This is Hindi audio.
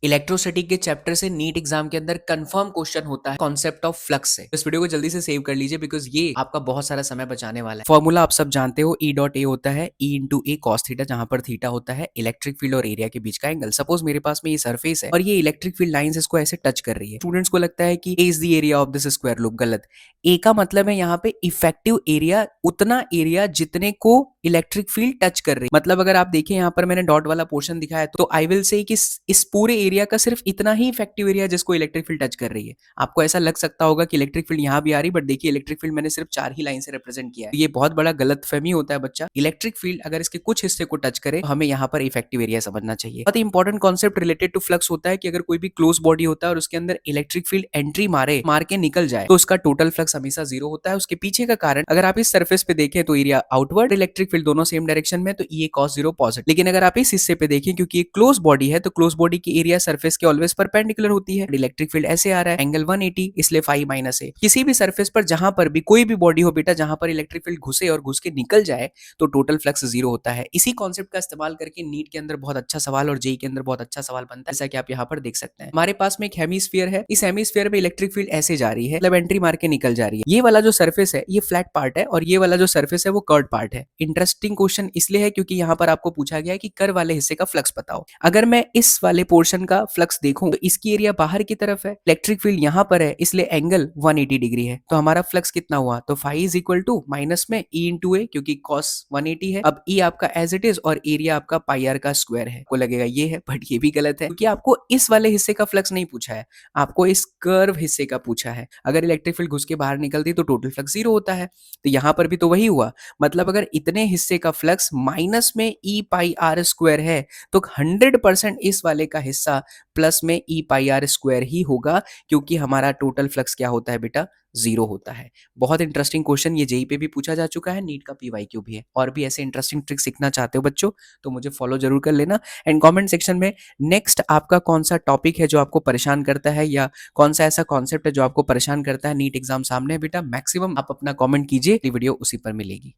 इलेक्ट्रोस्टैटिक के चैप्टर से नीट एग्जाम के अंदर कंफर्म क्वेश्चन होता है कॉन्सेप्ट ऑफ फ्लक्स से। इस वीडियो को जल्दी से सेव कर लीजिए बिकॉज ये आपका बहुत सारा समय बचाने वाला है। फॉर्मूला आप सब जानते हो, ई डॉट ए होता है ई इंटू ए कॉस थीटा, जहां पर थीटा होता है इलेक्ट्रिक फील्ड और एरिया के बीच का एंगल। सपोज मेरे पास में ये सरफेस है और ये इलेक्ट्रिक फील्ड लाइंस इसको ऐसे टच कर रही है। स्टूडेंट्स को लगता है कि A is the area of this square loop. गलत। ए का मतलब है यहाँ पे इफेक्टिव एरिया, उतना एरिया जितने को इलेक्ट्रिक फील्ड टच कर रही है। मतलब अगर आप देखें यहाँ पर मैंने डॉट वाला पोर्शन दिखाया है, तो आई विल से कि इस पूरे एरिया का सिर्फ इतना ही इफेक्टिव एरिया जिसको इलेक्ट्रिक फील्ड टच कर रही है। आपको ऐसा लग सकता होगा कि इलेक्ट्रिक फील्ड यहाँ भी आ रही, बट देखिए इलेक्ट्रिक फील्ड मैंने सिर्फ 4 ही लाइन से रिप्रेजेंट किया है। ये बहुत बड़ा गलतफहमी होता है बच्चा। इलेक्ट्रिक फील्ड अगर इसके कुछ हिस्से को टच करे तो हमें यहाँ पर इफेक्टिव एरिया समझना चाहिए। बहुत important concept related to flux होता है कि अगर कोई भी क्लोज बॉडी होता है और उसके अंदर इलेक्ट्रिक फील्ड एंट्री मार के निकल जाए तो उसका टोटल फ्लक्स हमेशा जीरो होता है। उसके पीछे का कारण, अगर आप इस सरफेस पे देखें तो एरिया आउटवर्ड, इलेक्ट्रिक फील्ड दोनों सेम डायरेक्शन में, तो ये cos जीरो पॉजिटिव। लेकिन अगर आप इस हिस्से पे देखें, क्योंकि एक क्लोज बॉडी है तो क्लोज बॉडी की एरिया सरफेस के ऑलवेज परपेंडिकुलर होती है। इलेक्ट्रिक फील्ड ऐसे आ रहा है एंगल 180, इसलिए फाई माइनस ए। किसी भी सरफेस पर जहां पर भी कोई भी बॉडी हो बेटा, जहां पर इलेक्ट्रिक फील्ड घुसे और घुस के निकल जाए तो टोटल फ्लक्स जीरो होता है। इसी कॉन्सेप्ट का इस्तेमाल करके नीट के अंदर बहुत अच्छा सवाल और जेई के अंदर बहुत अच्छा सवाल बनता है, जैसा कि आप यहाँ पर देख सकते हैं। हमारे पास में एक हेमीस्फीयर है, इस हेमीस्फीयर में इलेक्ट्रिक फील्ड ऐसे जा रही है, मतलब एंट्री मार के निकल जा रही है। ये वाला जो सरफेस है ये फ्लैट पार्ट है और ये वाला जो सरफेस है वो कर्व पार्ट है। इंटरेस्टिंग क्वेश्चन इसलिए है क्योंकि यहाँ पर आपको पूछा गया है कि कर्व वाले हिस्से का फ्लक्स बताओ। अगर मैं इस वाले पोर्शन का फ्लक्स देखूं तो इसकी एरिया बाहर की तरफ है, इलेक्ट्रिक फील्ड यहाँ पर है, इसलिए एंगल 180 डिग्री है। तो हमारा फ्लक्स कितना हुआ, तो phi is equal to minus में ई इंटू ए, क्योंकि कॉस 180 है। अब ई आपका एज इट इज और एरिया आपका पाई आर का स्क्वायर है। को लगेगा ये है, बट ये भी गलत है क्योंकि आपको इस वाले हिस्से का फ्लक्स नहीं पूछा है, आपको इस कर्व हिस्से का पूछा है। अगर इलेक्ट्रिक फील्ड घुस के बाहर निकलती तो टोटल फ्लक्स जीरो होता है, तो यहां पर भी तो वही हुआ। मतलब अगर इतने हिस्से का फ्लक्स माइनस में ई पाई आर स्क्वायर है तो 100% इस वाले का हिस्सा प्लस में ई पाई आर स्क्वायर ही होगा, क्योंकि हमारा टोटल फ्लक्स क्या होता है बेटा, जीरो होता है। बहुत इंटरेस्टिंग क्वेश्चन, ये जेई पे भी पूछा जा चुका है, नीट का पीवाईक्यू भी है। और भी ऐसे इंटरेस्टिंग ट्रिक सीखना चाहते हो बच्चों तो मुझे फॉलो जरूर कर लेना। एंड कमेंट सेक्शन में नेक्स्ट आपका कौन सा टॉपिक है जो आपको परेशान करता है, या कौन सा ऐसा कॉन्सेप्ट है जो आपको परेशान करता है नीट एग्जाम सामने है बेटा, मैक्सिमम आप अपना कमेंट कीजिए, वीडियो उसी पर मिलेगी।